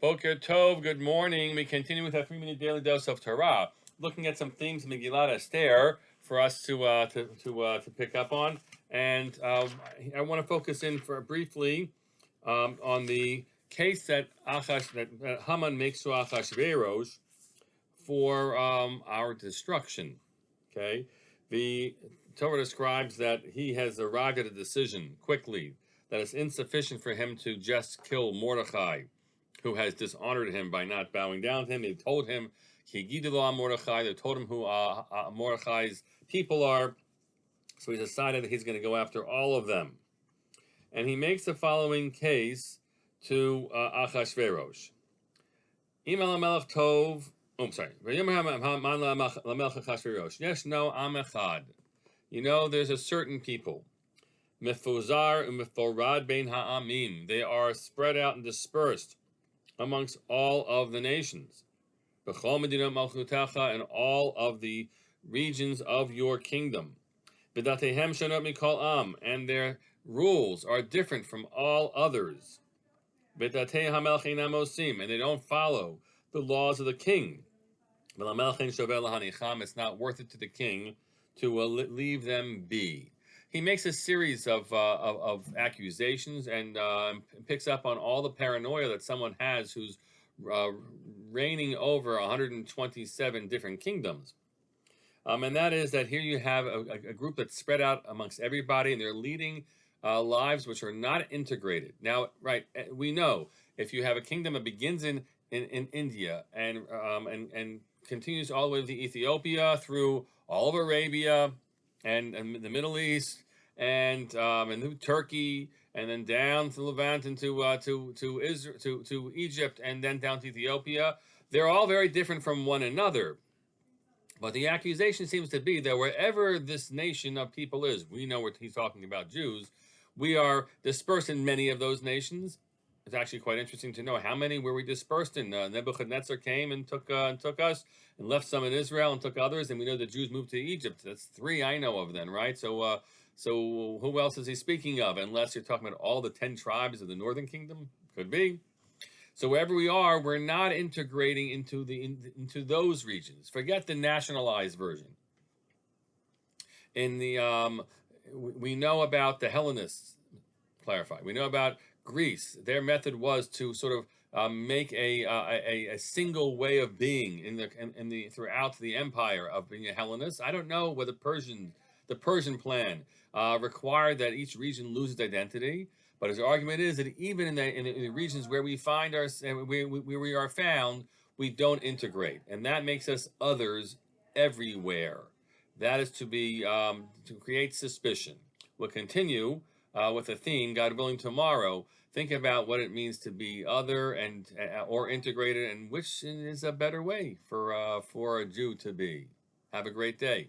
Boker Tov, good morning. We continue with our 3-minute daily dose of Torah, looking at some themes in Megillat Esther for us to pick up on. And I want to focus in for briefly on the case that Haman makes to Achashverosh for our destruction. Okay, the Torah describes that he has arrived at a decision quickly that it's insufficient for him to just kill Mordechai, who has dishonored him by not bowing down to him. They told him, Mordechai. They told him who Mordechai's people are. So he decided that he's going to go after all of them. And he makes the following case to Achashverosh. Imel Melech Tov. Oh, sorry. Yes, no, Am Echad. You know, there's a certain people. Mefuzar u'meforad bein ha'amim. They are spread out and dispersed amongst all of the nations. B'chol medinot malchutecha, and all of the regions of your kingdom. V'datehem shonot mikol am, and their rules are different from all others. V'datei hamelech einam osim, and they don't follow the laws of the king. It's not worth it to the king to leave them be. He makes a series of accusations and picks up on all the paranoia that someone has who's reigning over 127 different kingdoms. And that is that here you have a group that's spread out amongst everybody, and they're leading lives which are not integrated. Now, right, we know if you have a kingdom that begins in India and continues all the way to Ethiopia through all of Arabia and the Middle East and Turkey, and then down to Levant and to Israel, to Egypt, and then down to Ethiopia. They're all very different from one another. But the accusation seems to be that wherever this nation of people is, we know what he's talking about, Jews, we are dispersed in many of those nations. It's actually quite interesting to know how many were we dispersed in. Nebuchadnezzar came and took us, and left some in Israel and took others, and we know the Jews moved to Egypt. That's 3 I know of then, right? So who else is he speaking of? Unless you're talking about all the 10 tribes of the northern kingdom? Could be. So wherever we are, we're not integrating into those regions. Forget the nationalized version. In the we know about the Hellenists. Clarify. We know about Greece. Their method was to sort of make a single way of being in the throughout the empire of being a Hellenist. I don't know whether the Persian plan required that each region lose its identity, but his argument is that even in the regions where we find where we are found, we don't integrate, and that makes us others everywhere. That is to be to create suspicion. We'll continue with the theme, God willing, tomorrow. Think about what it means to be other and or integrated, and which is a better way for a Jew to be. Have a great day.